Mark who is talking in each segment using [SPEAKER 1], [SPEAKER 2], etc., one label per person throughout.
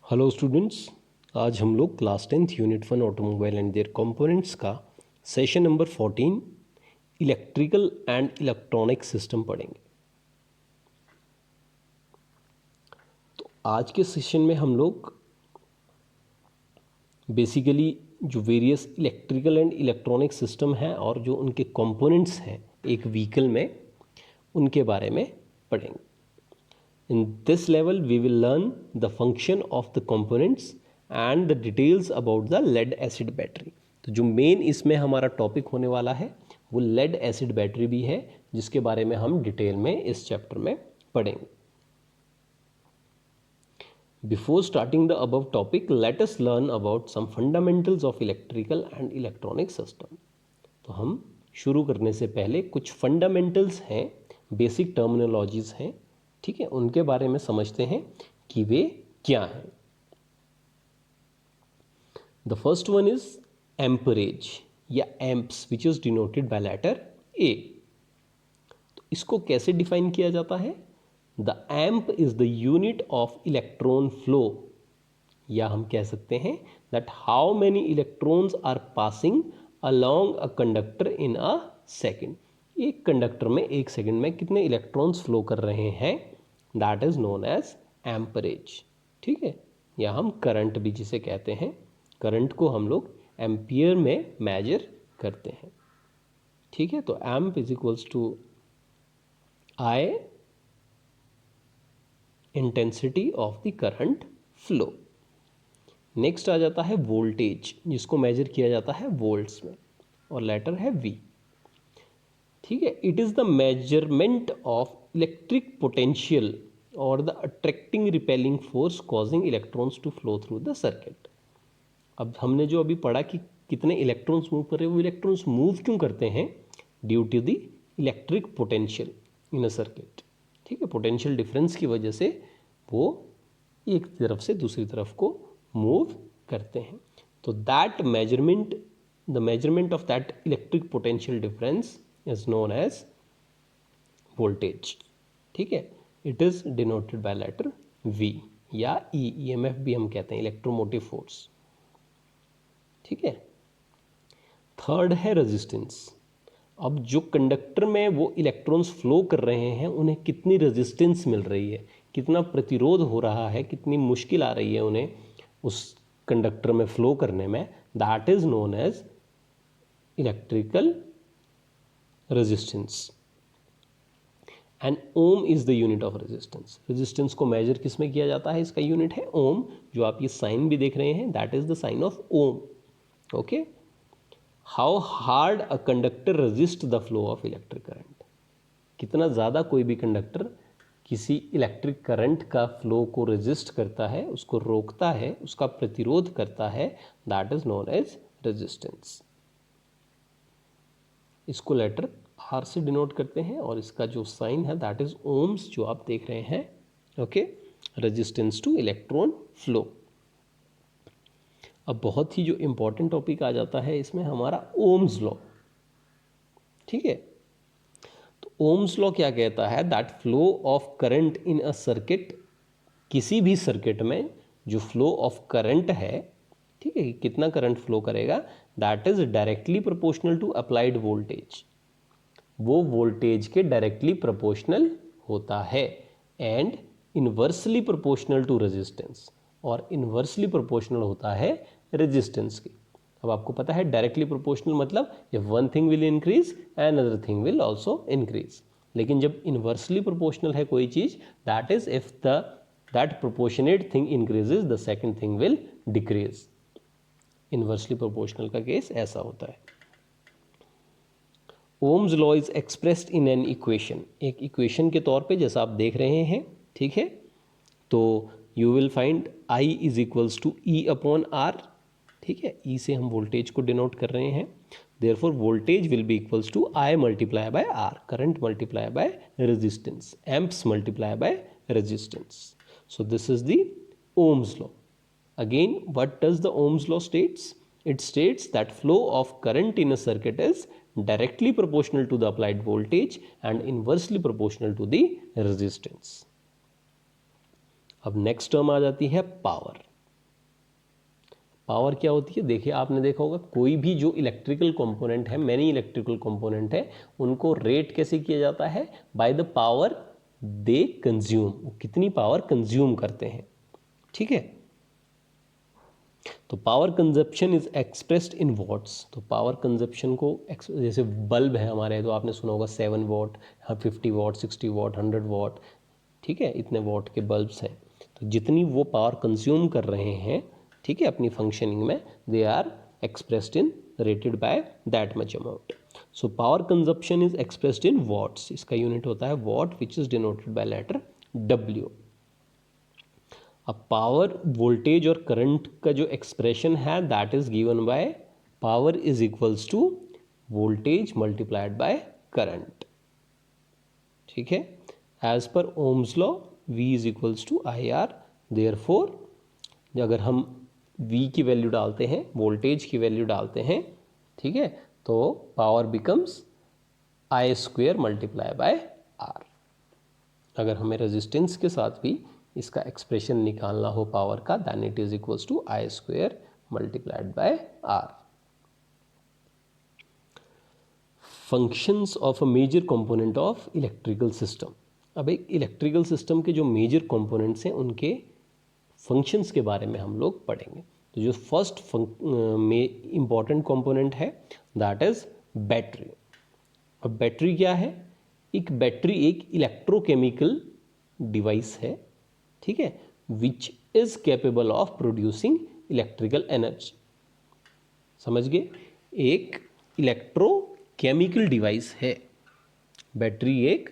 [SPEAKER 1] Hello students, आज हम लोग class 10th unit 1 automobile and their components का session number 14 electrical and electronic system पढ़ेंगे। तो आज के सेशन में हम लोग बेसिकली जो various electrical and electronic system हैं और जो उनके कंपोनेंट्स हैं एक व्हीकल में, उनके बारे में पढ़ेंगे। In this level, we will learn the function of the components and the details about the lead acid battery। तो जो मेन इसमें हमारा टॉपिक होने वाला है वो लेड एसिड बैटरी भी है, जिसके बारे में हम डिटेल में इस चैप्टर में पढ़ेंगे। Before starting the above topic, let us learn about some fundamentals of electrical and electronic system। तो हम शुरू करने से पहले कुछ फंडामेंटल्स हैं, बेसिक टर्मिनोलॉजीज हैं, ठीक है, उनके बारे में समझते हैं कि वे क्या हैं। The first one is amperage या amps which is denoted by letter A. तो इसको कैसे डिफाइन किया जाता है? The amp is the unit of electron flow, या हम कह सकते हैं that how many electrons are passing along a conductor in a second. एक कंडक्टर में एक सेकेंड में कितने इलेक्ट्रॉन्स फ्लो कर रहे हैं, that is known as amperage. ठीक है, या हम करंट भी जिसे कहते हैं, करंट को हम लोग एम्पियर में मेजर करते हैं। ठीक है, तो amp is equals to I intensity of the current flow. Next आ जाता है वोल्टेज, जिसको मेजर किया जाता है वोल्ट्स में, और लेटर है वी। ठीक है, it is the measurement of electric potential और the attracting repelling force causing electrons to flow through the circuit. अब हमने जो अभी पढ़ा कि कितने इलेक्ट्रॉन्स मूव कर रहे हैं, वो इलेक्ट्रॉन्स मूव क्यों करते हैं? Due to the electric potential in a circuit. ठीक है, पोटेंशियल डिफरेंस की वजह से वो एक तरफ से दूसरी तरफ को मूव करते हैं। तो that measurement, the measurement of that electric potential difference is known as voltage. ठीक है, it is denoted by letter V, या EMF भी हम कहते हैं, इलेक्ट्रोमोटिव फोर्स। ठीक है, थर्ड है रेजिस्टेंस। अब जो कंडक्टर में वो इलेक्ट्रॉन्स फ्लो कर रहे हैं, उन्हें कितनी रेजिस्टेंस मिल रही है, कितना प्रतिरोध हो रहा है, कितनी मुश्किल आ रही है उन्हें उस कंडक्टर में फ्लो करने में, that is known as electrical resistance. And ohm is the unit of resistance. Resistance को मेजर किस में किया जाता है? इसका यूनिट है ओम। जो आप ये साइन भी देख रहे हैं, that is the sign of ohm. Okay, how hard a conductor resist the flow of electric current. कितना ज़्यादा कोई भी कंडक्टर किसी इलेक्ट्रिक करंट का फ्लो को रेजिस्ट करता है, उसको रोकता है, उसका प्रतिरोध करता है, that is known as resistance. इसको लेटर आर से डिनोट करते हैं, और इसका जो साइन है दैट इज ओम्स, जो आप देख रहे हैं। Okay, resistance two electron flow. अब बहुत ही जो इंपॉर्टेंट टॉपिक आ जाता है इसमें हमारा ओम्स लॉ। ठीक है, तो ओम्स लॉ क्या कहता है? That flow of current in a circuit, किसी भी सर्किट में जो फ्लो ऑफ करंट है, ठीक है, कितना करंट फ्लो करेगा, that is directly proportional to applied voltage. वो वोल्टेज के डायरेक्टली प्रोपोर्शनल होता है, and inversely proportional to resistance, और इन्वर्सली प्रोपोर्शनल होता है रेजिस्टेंस की। अब आपको पता है डायरेक्टली प्रोपोर्शनल मतलब if one thing will increase and other thing will also increase. लेकिन जब इन्वर्सली प्रोपोर्शनल है कोई चीज, that is if the that proportionate thing increases, the second thing will decrease. Inversely proportional का केस ऐसा होता है। Ohm's law is expressed in an equation, एक इक्वेशन के तौर पे, जैसा आप देख रहे हैं। ठीक है, तो you will find I is equals to E upon R. ठीक है, E से हम वोल्टेज को डिनोट कर रहे हैं, therefore voltage will be equals to I multiply by R, current multiply by resistance, amps multiply by resistance. So this is the Ohm's law. Again, what does the Ohm's law states? It states that flow of current in a circuit is directly proportional to the applied voltage and inversely proportional to the resistance. अब next term आ जाती है power. Power क्या होती है, देखिए आपने देखा होगा कोई भी जो इलेक्ट्रिकल कंपोनेंट है, मैनी इलेक्ट्रिकल कंपोनेंट है, उनको रेट कैसे किया जाता है, by the power they consume, कितनी पावर कंज्यूम करते हैं, ठीक है। तो power consumption is expressed in watts, तो पावर कंजप्शन को जैसे बल्ब है हमारे, तो आपने सुना होगा 7 वॉट, 50 वॉट, 60 वॉट, 100 वॉट, ठीक है, इतने वॉट के बल्ब्स हैं। तो जितनी वो पावर कंज्यूम कर रहे हैं, ठीक है, अपनी फंक्शनिंग में, they are expressed in rated by that much amount. So power consumption is expressed in watts, इसका यूनिट होता है watt, which is denoted by letter W। अब पावर, वोल्टेज और करंट का जो एक्सप्रेशन है that is given by power is equals to voltage multiplied by current, ठीक है। As per Ohm's law V is equals to IR, therefore अगर हम V की वैल्यू डालते हैं, वोल्टेज की वैल्यू डालते हैं, ठीक है, तो power becomes I² multiply by R। अगर हमें रेजिस्टेंस के साथ भी इसका एक्सप्रेशन निकालना हो पावर का, then it is equals to I² multiplied by R। Functions of a major component of electrical system. अब एक इलेक्ट्रिकल सिस्टम के जो मेजर कंपोनेंट्स हैं उनके फंक्शंस के बारे में हम लोग पढ़ेंगे। तो जो फर्स्ट में इम्पॉर्टेंट कंपोनेंट है दैट इज बैटरी। अब बैटरी क्या है, एक बैटरी एक इलेक्ट्रोकेमिकल डिवाइस है, ठीक है, which is capable of producing electrical energy. समझ गए, एक इलेक्ट्रोकेमिकल डिवाइस है बैटरी, एक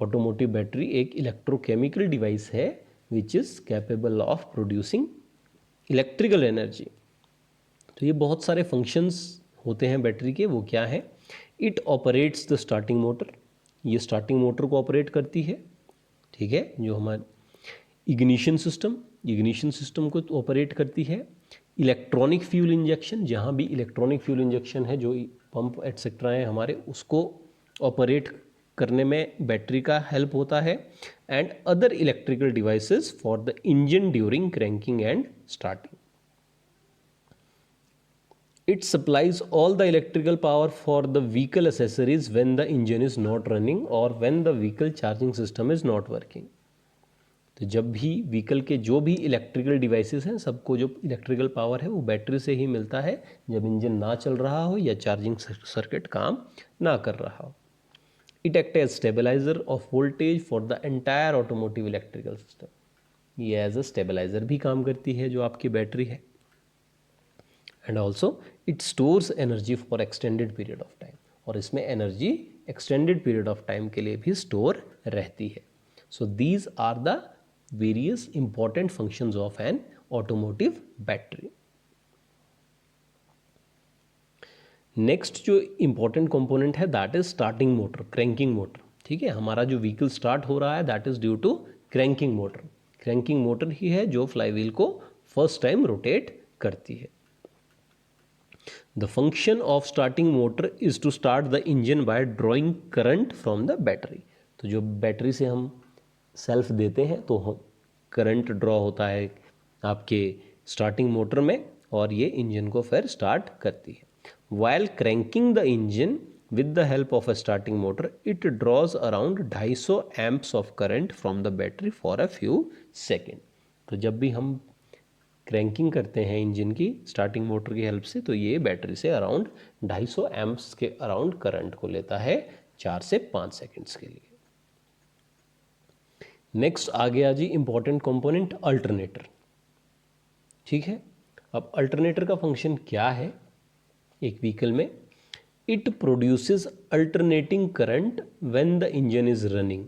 [SPEAKER 1] ऑटोमोटिव बैटरी एक इलेक्ट्रोकेमिकल डिवाइस है which is capable of producing electrical energy. तो ये बहुत सारे फंक्शंस होते हैं बैटरी के, वो क्या है, it operates the starting motor, ये स्टार्टिंग मोटर को ऑपरेट करती है, ठीक है, जो हमारे इग्निशन सिस्टम को ऑपरेट करती है। इलेक्ट्रॉनिक फ्यूल इंजेक्शन, जहाँ भी इलेक्ट्रॉनिक फ्यूल इंजेक्शन है, जो पंप एटसेट्रा हैं हमारे, उसको ऑपरेट करने में बैटरी का हेल्प होता है। And other electrical devices for the engine during cranking and starting. It supplies all the electrical power for the vehicle accessories when the engine is not running or when the vehicle charging system is not working। तो जब भी vehicle के जो भी electrical devices हैं, सबको जो electrical power है वो बैटरी से ही मिलता है, जब इंजन ना चल रहा हो या चार्जिंग सर्किट काम ना कर रहा हो। It act as stabiliser of voltage for the entire automotive electrical system, ये एज अ स्टेबलाइजर भी काम करती है जो आपकी बैटरी है। And also it stores energy for extended period of time, और इसमें energy extended period of time के लिए भी स्टोर रहती है। So these are the various important functions of an automotive battery. Next जो इंपॉर्टेंट कंपोनेंट है that is starting motor, cranking motor, ठीक है। हमारा जो व्हीकल स्टार्ट हो रहा है that is due to cranking motor. Cranking motor ही है जो फ्लाईव्हील को फर्स्ट टाइम रोटेट करती है। The function of starting motor is to start the engine by drawing current from the battery। तो जो बैटरी से हम सेल्फ देते हैं तो हम करंट ड्रॉ होता है आपके स्टार्टिंग मोटर में, और ये इंजन को फिर स्टार्ट करती है। While cranking the engine with the help of a starting motor, it draws around 250 amps of current from the battery for a few seconds। तो जब भी हम क्रैंकिंग करते हैं इंजन की स्टार्टिंग मोटर की हेल्प से, तो ये बैटरी से अराउंड 250 एम्प्स के अराउंड करंट को लेता है 4 से 5 सेकेंड्स के लिए। नेक्स्ट आ गया जी इंपॉर्टेंट कंपोनेंट अल्टरनेटर, ठीक है। अब अल्टरनेटर का फंक्शन क्या है एक व्हीकल में, it produces alternating current when the engine is running,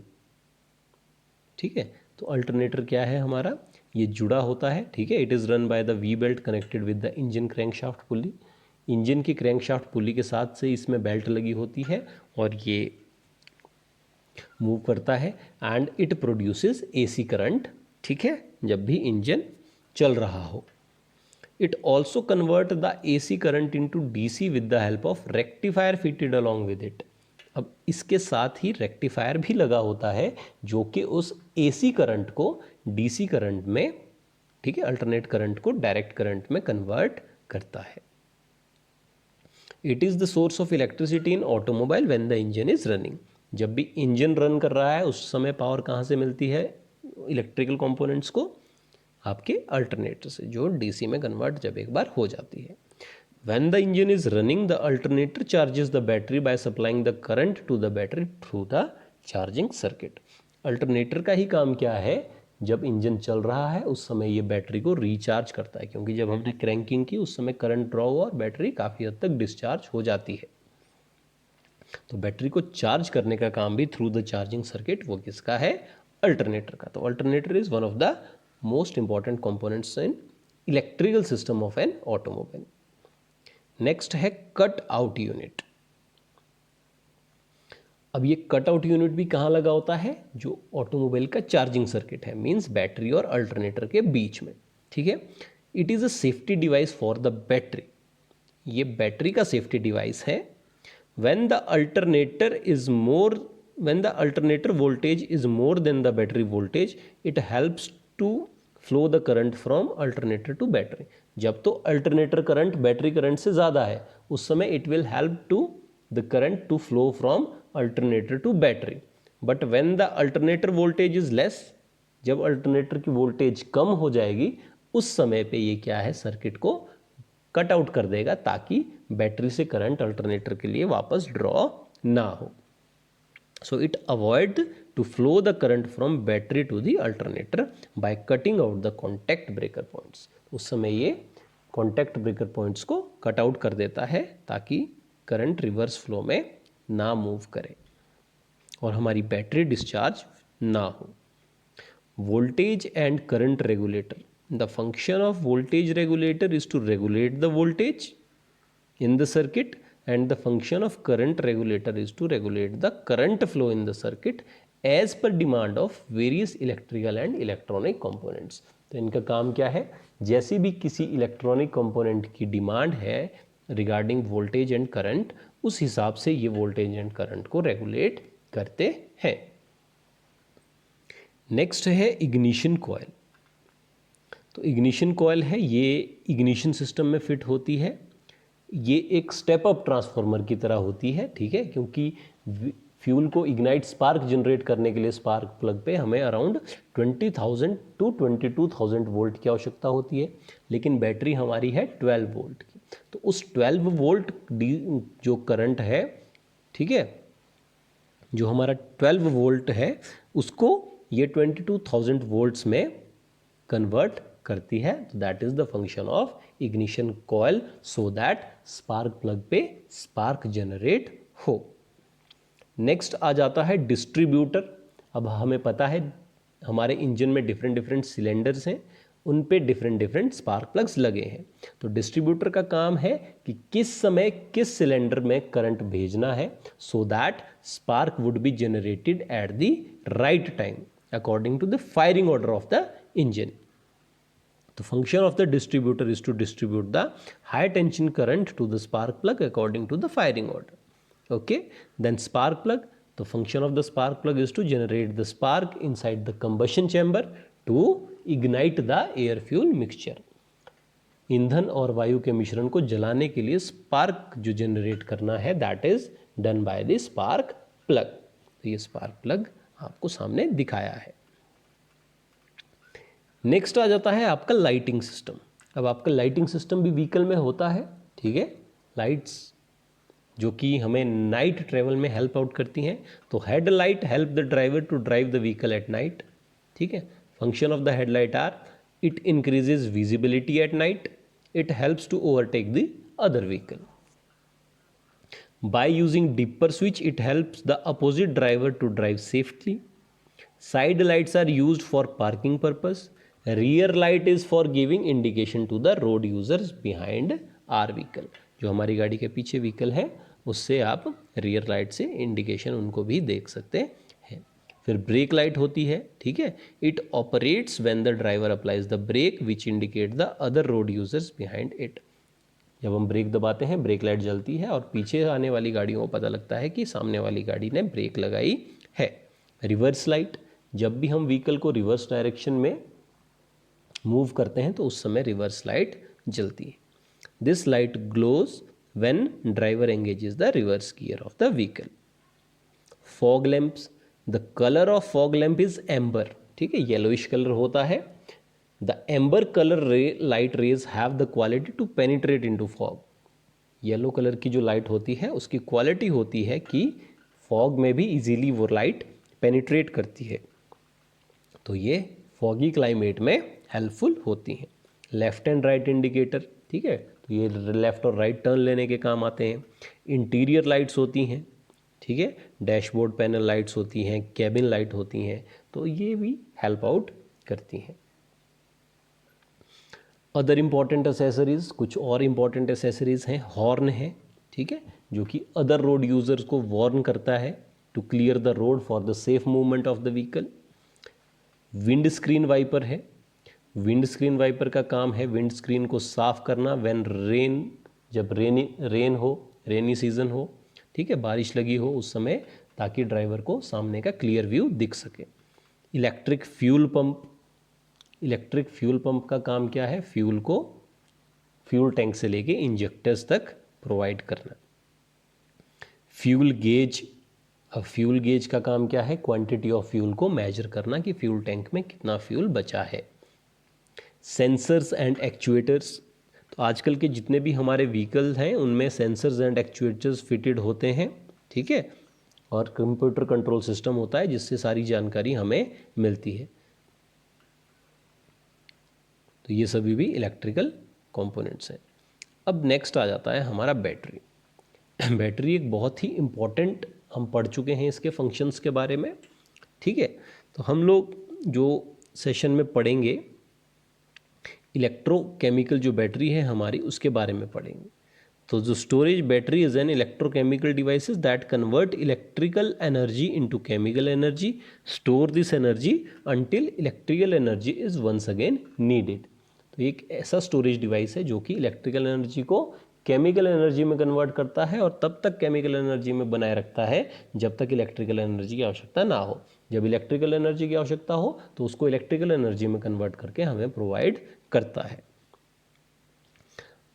[SPEAKER 1] ठीक है। तो अल्टरनेटर क्या है हमारा, ये जुड़ा होता है, ठीक है। It is run by the we belt connected with the engine crankshaft pulley. Engine की क्रैंकशाफ्ट पुली के साथ से इसमें बेल्ट लगी होती है और ये मूव करता है and it produces AC current, ठीक है, जब भी इंजन चल रहा हो। It also convert the AC current into DC with the help of rectifier fitted along with it. अब इसके साथ ही रेक्टिफायर भी लगा होता है जो कि उस एसी करंट को डीसी करंट में ठीक है, अल्टरनेट करंट को डायरेक्ट करंट में कन्वर्ट करता है। It is the source of electricity in automobile when the engine is running. जब भी इंजन रन कर रहा है उस समय पावर कहाँ से मिलती है इलेक्ट्रिकल कंपोनेंट्स को? आपके अल्टरनेटर से, जो डीसी में कन्वर्ट जब एक बार हो जाती है। When the engine is running, the alternator charges the battery by supplying the current to the battery through the charging circuit. Alternator का ही काम क्या है, जब इंजन चल रहा है उस समय ये बैटरी को रिचार्ज करता है, क्योंकि जब हमने क्रैंकिंग की उस समय करंट ड्रॉ हुआ और बैटरी काफ़ी हद तक डिस्चार्ज हो जाती है। तो बैटरी को चार्ज करने का काम भी थ्रू द चार्जिंग सर्किट वो किसका है? अल्टरनेटर का। तो alternator is one of the most important components in electrical system of an automobile. Next है कट आउट यूनिट। अब ये कट आउट यूनिट भी कहाँ लगा होता है? जो ऑटोमोबाइल का चार्जिंग सर्किट है, मींस बैटरी और अल्टरनेटर के बीच में। ठीक है, it is a safety device for the battery. ये बैटरी का सेफ्टी डिवाइस है। when the alternator voltage is more than the battery voltage, it helps to flow the current from alternator to battery. जब तो alternator current battery current से ज़्यादा है उस समय it will help to the current to flow from alternator to battery. But when the alternator voltage is less, जब alternator की voltage कम हो जाएगी उस समय पे ये क्या है, सर्किट को कट आउट कर देगा ताकि बैटरी से करंट अल्टरनेटर के लिए वापस ड्रॉ ना हो। So it avoid to flow the current from battery to the alternator by cutting out the contact breaker points. उस समय ये कॉन्टैक्ट ब्रेकर पॉइंट्स को कट आउट कर देता है ताकि करंट रिवर्स फ्लो में ना मूव करे और हमारी बैटरी डिस्चार्ज ना हो। Voltage and current regulator. The function of voltage regulator is to regulate the voltage in the circuit, and the function of current regulator is to regulate the current flow in the circuit as per demand of various electrical and electronic components. तो इनका काम क्या है, जैसी भी किसी electronic component की demand है रिगार्डिंग वोल्टेज एंड करंट, उस हिसाब से ये वोल्टेज एंड करंट को रेगुलेट करते हैं। नेक्स्ट है इग्निशन कॉइल। तो इग्निशन कॉइल है, ये इग्निशन सिस्टम में फिट होती है। ये एक स्टेप अप ट्रांसफार्मर की तरह होती है, ठीक है, क्योंकि फ्यूल को इग्नाइट स्पार्क जनरेट करने के लिए स्पार्क प्लग पे हमें अराउंड 20,000 टू 22,000 वोल्ट की आवश्यकता होती है, लेकिन बैटरी हमारी है 12 वोल्ट की। तो उस 12 वोल्ट जो करंट है, ठीक है, जो हमारा 12 वोल्ट है उसको ये 22,000 वोल्ट्स में कन्वर्ट करती है। तो that is the function of ignition coil, so that spark plug पे स्पार्क जनरेट हो। नेक्स्ट आ जाता है डिस्ट्रीब्यूटर। अब हमें पता है हमारे इंजन में डिफरेंट डिफरेंट सिलेंडर्स हैं, उन पे डिफरेंट डिफरेंट स्पार्क प्लग्स लगे हैं। तो डिस्ट्रीब्यूटर का काम है कि किस समय किस सिलेंडर में करंट भेजना है, so that spark would be generated at the right time according to the firing order of the engine. The function of the distributor is to distribute the high tension current to the spark plug according to the firing order. Okay, then spark plug, the function of the spark plug is to generate the spark inside the combustion chamber to ignite the air fuel mixture. ईंधन और वायु के मिश्रण को जलाने के लिए spark जो जनरेट करना है that is done by the spark plug. तो ये स्पार्क प्लग आपको सामने दिखाया है। नेक्स्ट आ जाता है आपका लाइटिंग सिस्टम। अब आपका लाइटिंग सिस्टम भी व्हीकल में होता है, ठीक है, लाइट्स जो कि हमें नाइट ट्रेवल में हेल्प आउट करती हैं। तो head light help the driver to drive the vehicle at night, ठीक है। Function of the headlight are it increases visibility at night, it helps to overtake the other vehicle. By using dipper switch it helps the opposite driver to drive safely. Side lights are used for parking purpose. Rear light is for giving indication to the road users behind our vehicle. जो हमारी गाड़ी के पीछे vehicle है उससे आप rear light से indication उनको भी देख सकते हैं। फिर ब्रेक लाइट होती है, ठीक है, it operates when the driver applies the brake which indicate the other road users behind it. जब हम ब्रेक दबाते हैं ब्रेक लाइट जलती है और पीछे आने वाली गाड़ियों को पता लगता है कि सामने वाली गाड़ी ने ब्रेक लगाई है। रिवर्स लाइट, जब भी हम व्हीकल को रिवर्स डायरेक्शन में मूव करते हैं तो उस समय रिवर्स लाइट जलती है। This light glows when driver engages the reverse gear of the vehicle. Fog lamps, the colour of fog lamp is amber, ठीक है, येलोइश कलर होता है। The amber colour light rays have the quality to penetrate into fog. Yellow colour की जो light होती है उसकी quality होती है कि फॉग में भी इजीली वो लाइट पेनिट्रेट करती है, तो ये फॉगी क्लाइमेट में हेल्पफुल होती हैं। लेफ्ट एंड राइट इंडिकेटर, ठीक है, तो ये लेफ्ट और राइट टर्न लेने के काम आते हैं। इंटीरियर लाइट्स होती हैं, ठीक है, डैशबोर्ड पैनल लाइट्स होती हैं, कैबिन लाइट होती हैं, तो ये भी हेल्प आउट करती हैं। अदर इम्पॉर्टेंट एसेसरीज, कुछ और इम्पॉर्टेंट एसेसरीज हैं। हॉर्न है, ठीक है, जो कि अदर रोड यूजर्स को वार्न करता है to clear the road for the safe movement of the vehicle. Windscreen wiper है। विंड स्क्रीन वाइपर का काम है विंड स्क्रीन को साफ करना व्हेन रेन, जब रेनी सीजन हो, ठीक है, बारिश लगी हो उस समय, ताकि ड्राइवर को सामने का क्लियर व्यू दिख सके। Electric fuel pump, electric fuel pump का काम क्या है? फ्यूल को फ्यूल टैंक से लेके इंजेक्टर्स तक प्रोवाइड करना। फ्यूल गेज, अब फ्यूल गेज का काम क्या है? क्वांटिटी ऑफ फ्यूल को मेजर करना कि फ्यूल टैंक में कितना फ्यूल बचा है। सेंसर्स एंड एक्चुएटर्स, तो आजकल के जितने भी हमारे व्हीकल हैं उनमें सेंसर्स एंड एक्चुएटर्स फिटेड होते हैं, ठीक है, और कंप्यूटर कंट्रोल सिस्टम होता है जिससे सारी जानकारी हमें मिलती है। तो ये सभी भी इलेक्ट्रिकल कंपोनेंट्स हैं। अब नेक्स्ट आ जाता है हमारा बैटरी। बैटरी एक बहुत ही इम्पॉर्टेंट, हम पढ़ चुके हैं इसके फंक्शंस के बारे में, ठीक है, तो हम लोग जो सेशन में पढ़ेंगे इलेक्ट्रोकेमिकल जो बैटरी है हमारी उसके बारे में पढ़ेंगे। तो जो storage battery is an electrochemical devices that convert electrical energy into chemical energy, store this energy until electrical energy is once again needed. तो एक ऐसा स्टोरेज डिवाइस है जो कि इलेक्ट्रिकल एनर्जी को केमिकल एनर्जी में कन्वर्ट करता है और तब तक केमिकल एनर्जी में बनाए रखता है जब तक इलेक्ट्रिकल एनर्जी की आवश्यकता ना हो। जब इलेक्ट्रिकल एनर्जी की आवश्यकता हो तो उसको इलेक्ट्रिकल एनर्जी में कन्वर्ट करके हमें प्रोवाइड करता है।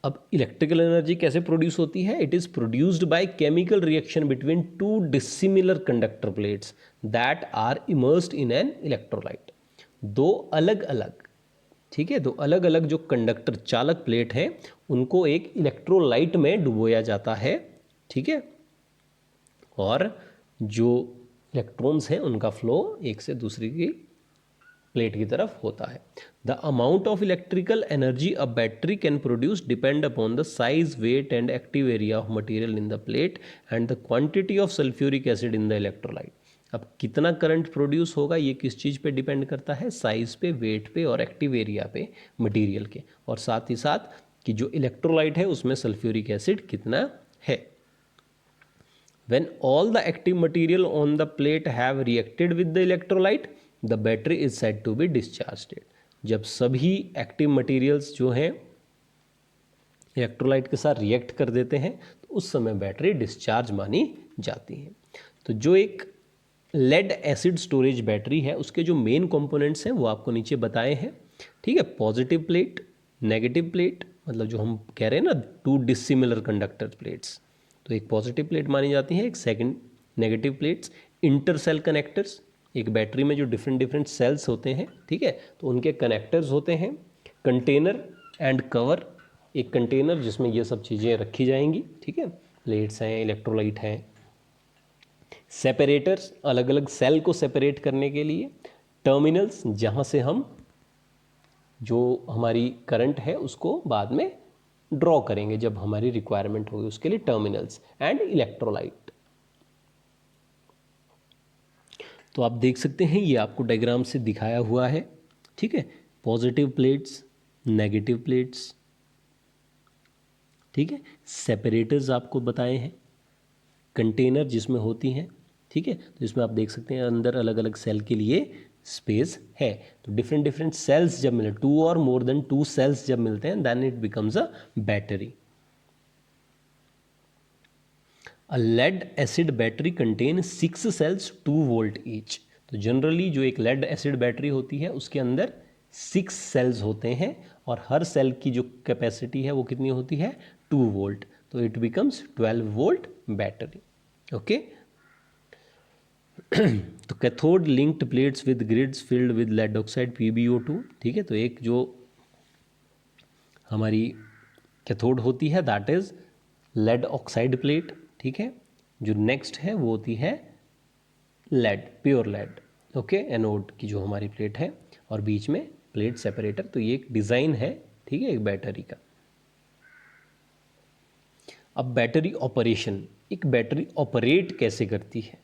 [SPEAKER 1] अब इलेक्ट्रिकल एनर्जी कैसे प्रोड्यूस होती है? It is produced by chemical reaction between two dissimilar conductor plates that are immersed in an electrolyte. दो अलग अलग, ठीक है, दो अलग अलग जो कंडक्टर चालक प्लेट हैं उनको एक इलेक्ट्रोलाइट में डुबोया जाता है, ठीक है, और जो इलेक्ट्रॉन्स हैं उनका फ्लो एक से दूसरी की प्लेट की तरफ होता है। The amount of electrical energy a battery can produce depend upon the size, weight and active area of material in the plate and the quantity of sulphuric acid in the electrolyte. अब कितना current produce होगा ये किस चीज़ पे depend करता है? Size पे, wait पे और एक्टिव एरिया पे मटेरियल के, और साथ ही साथ कि जो इलेक्ट्रोलाइट है उसमें सल्फ्यूरिक एसिड कितना है। When all the active material on the plate have reacted with the electrolyte, the battery is said to be discharged. जब सभी एक्टिव मटेरियल्स जो हैं इलेक्ट्रोलाइट के साथ रिएक्ट कर देते हैं तो उस समय बैटरी डिस्चार्ज मानी जाती है। तो जो एक लेड एसिड स्टोरेज बैटरी है उसके जो मेन कंपोनेंट्स हैं वो आपको नीचे बताए हैं, ठीक है। पॉजिटिव प्लेट, नेगेटिव प्लेट, मतलब जो हम कह रहे हैं ना टू डिसिमिलर कंडक्टर प्लेट्स, तो एक पॉजिटिव प्लेट मानी जाती है, एक second negative plates. Inter cell connectors, एक बैटरी में जो डिफरेंट डिफरेंट सेल्स होते हैं, ठीक है, तो उनके कनेक्टर्स होते हैं। कंटेनर एंड कवर, एक कंटेनर जिसमें ये सब चीज़ें रखी जाएंगी, ठीक है, प्लेट्स हैं, इलेक्ट्रोलाइट हैं। सेपरेटर्स, अलग अलग सेल को सेपरेट करने के लिए। टर्मिनल्स, जहाँ से हम जो हमारी करंट है उसको बाद में ड्रॉ करेंगे जब हमारी रिक्वायरमेंट होगी उसके लिए, टर्मिनल्स। एंड इलेक्ट्रोलाइट, तो आप देख सकते हैं ये आपको डायग्राम से दिखाया हुआ है, ठीक है। पॉजिटिव प्लेट्स, नेगेटिव प्लेट्स, ठीक है। सेपरेटर्स आपको बताए हैं, कंटेनर जिसमें होती हैं, ठीक है, तो इसमें आप देख सकते हैं अंदर अलग अलग सेल के लिए स्पेस है। तो डिफरेंट डिफरेंट सेल्स जब मिले, 2 और मोर देन 2 सेल्स जब मिलते हैं then it becomes a battery. A lead acid battery contain 6 cells 2 volt each. तो जनरली जो एक लेड एसिड बैटरी होती है उसके अंदर 6 सेल्स होते हैं और हर सेल की जो कैपेसिटी है वो कितनी होती है 2 वोल्ट, तो it becomes 12 volt battery. Okay, तो cathode linked plates with grids filled with lead oxide PbO2, ठीक है। तो एक जो हमारी कैथोड होती है that is lead oxide plate, ठीक है। जो नेक्स्ट है वो होती है lead, pure lead, okay, anode की जो हमारी प्लेट है और बीच में प्लेट सेपरेटर। तो ये एक डिज़ाइन है, ठीक है, एक बैटरी का। अब बैटरी ऑपरेशन, एक बैटरी ऑपरेट कैसे करती है,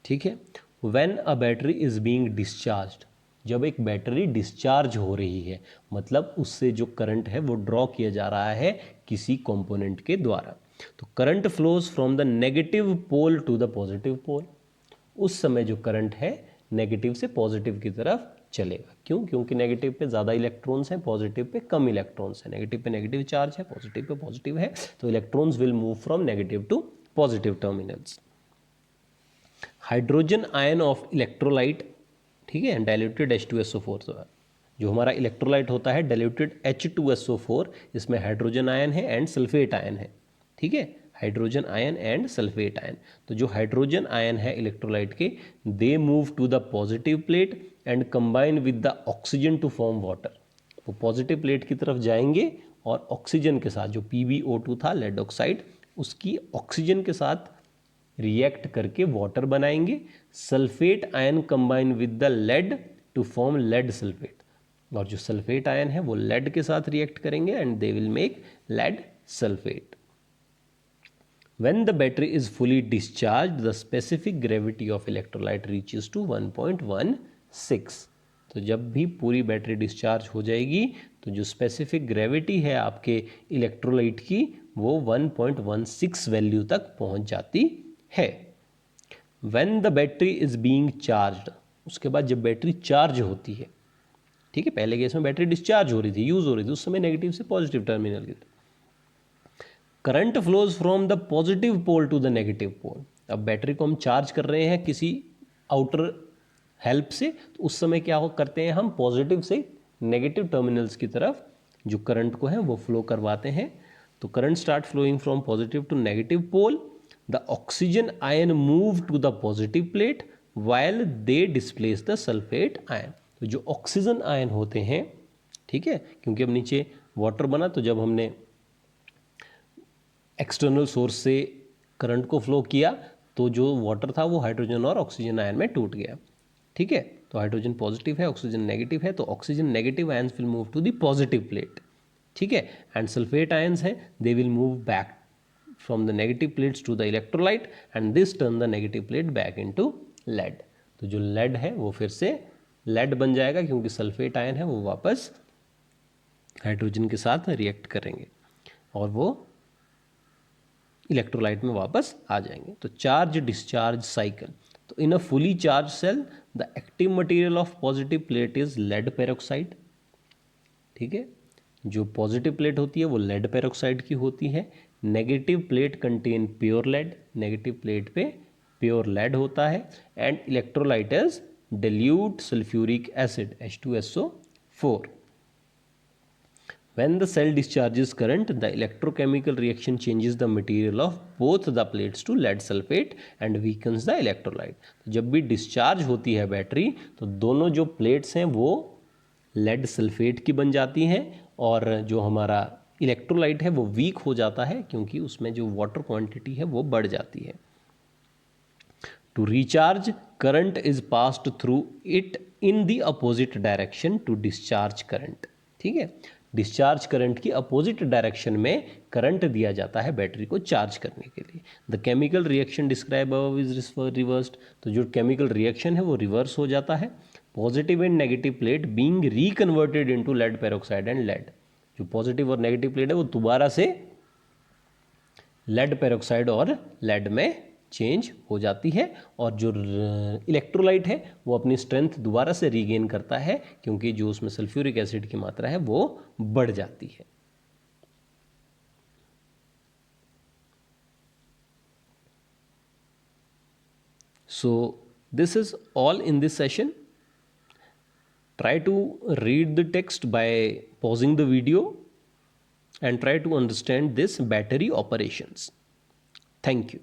[SPEAKER 1] ठीक है। When a battery is being discharged, जब एक बैटरी डिस्चार्ज हो रही है मतलब उससे जो करंट है वो ड्रॉ किया जा रहा है किसी कंपोनेंट के द्वारा, तो current flows from the negative pole to the positive pole. उस समय जो करंट है नेगेटिव से पॉजिटिव की तरफ चलेगा। क्यों? क्योंकि नेगेटिव पे ज़्यादा इलेक्ट्रॉन्स हैं, पॉजिटिव पे कम इलेक्ट्रॉन्स हैं। नेगेटिव पे नेगेटिव चार्ज है, पॉजिटिव पे पॉजिटिव है, तो electrons will move from negative to positive terminals. Hydrogen ion of electrolyte, ठीक है, डाइल्यूटेड H2SO4, जो हमारा इलेक्ट्रोलाइट होता है डाइल्यूटेड H2SO4, इसमें हाइड्रोजन आयन है एंड सल्फेट आयन है, ठीक है, hydrogen ion and sulphate ion. तो जो हाइड्रोजन आयन है इलेक्ट्रोलाइट के, they move to the positive plate and combine with the oxygen to form water. वो पॉजिटिव प्लेट की तरफ जाएंगे और ऑक्सीजन के साथ, जो PbO2 था लेड ऑक्साइड, उसकी ऑक्सीजन के साथ रिएक्ट करके वाटर बनाएंगे। Sulphate ion combine with the lead to form lead sulphate, और जो सल्फेट आयन है वो लेड के साथ रिएक्ट करेंगे and they will make lead sulphate. When the battery is fully discharged, the specific gravity of electrolyte reaches to 1.16। तो जब भी पूरी बैटरी डिस्चार्ज हो जाएगी तो जो स्पेसिफिक ग्रेविटी है आपके इलेक्ट्रोलाइट की वो 1.16 वैल्यू तक पहुंच जाती है। When the battery is being charged, उसके बाद जब बैटरी चार्ज होती है, ठीक है, पहले केस में बैटरी डिस्चार्ज हो रही थी, यूज हो रही थी, उस समय नेगेटिव से पॉजिटिव टर्मिनल की, current flows from the positive pole to the negative pole. अब बैटरी को हम चार्ज कर रहे हैं किसी आउटर हेल्प से, तो उस समय क्या करते हैं हम, पॉजिटिव से नेगेटिव टर्मिनल्स की तरफ जो करंट को है वो फ्लो करवाते हैं। तो current start flowing from positive to negative pole, the oxygen ion move to the positive plate while they displace the sulphate ion. तो जो ऑक्सीजन आयन होते हैं, ठीक है, क्योंकि अब नीचे वाटर बना, तो जब हमने एक्सटर्नल सोर्स से करंट को फ्लो किया तो जो वाटर था वो हाइड्रोजन और ऑक्सीजन आयन में टूट गया, ठीक है। तो हाइड्रोजन पॉजिटिव है, ऑक्सीजन नेगेटिव है, तो oxygen negative ions will move to the positive plate, ठीक है, एंड सल्फेट आयंस हैं they will move back from the negative plates to the electrolyte and this turn the negative plate back into lead. तो जो lead है वो फिर से lead बन जाएगा क्योंकि सल्फेट आयन है वो वापस हाइड्रोजन के साथ रिएक्ट करेंगे और वो इलेक्ट्रोलाइट में वापस आ जाएंगे। तो चार्ज डिस्चार्ज साइकिल, तो in a fully charge cell the active material of positive plate is lead peroxide, ठीक है, जो पॉजिटिव प्लेट होती है वो लेड पेरोक्साइड की होती है। Negative plate contain pure lead, negative plate पे प्योर लेड होता है and electrolyte is dilute sulfuric acid H2SO4। When the cell discharges current, the electrochemical reaction changes the material of both the plates to lead sulfate and weakens the electrolyte। तो जब भी discharge होती है battery तो दोनों जो plates हैं वो लेड सल्फेट की बन जाती हैं और जो हमारा इलेक्ट्रोलाइट है वो वीक हो जाता है क्योंकि उसमें जो वाटर क्वांटिटी है वो बढ़ जाती है। To recharge, current is passed through it in the opposite direction to discharge current, ठीक है, डिस्चार्ज करंट की अपोजिट डायरेक्शन में करंट दिया जाता है बैटरी को चार्ज करने के लिए। The chemical reaction describe above is reversed, तो जो केमिकल रिएक्शन है वो रिवर्स हो जाता है। Positive and negative plate being reconverted into lead peroxide and lead, जो पॉजिटिव और नेगेटिव प्लेट है वो दोबारा से लेड पेरोक्साइड और लेड में चेंज हो जाती है और जो इलेक्ट्रोलाइट है वो अपनी स्ट्रेंथ दोबारा से रीगेन करता है क्योंकि जो उसमें सल्फ्यूरिक एसिड की मात्रा है वो बढ़ जाती है। सो this is all in this session. Try to read the text by pausing the video and try to understand this battery operations. Thank you.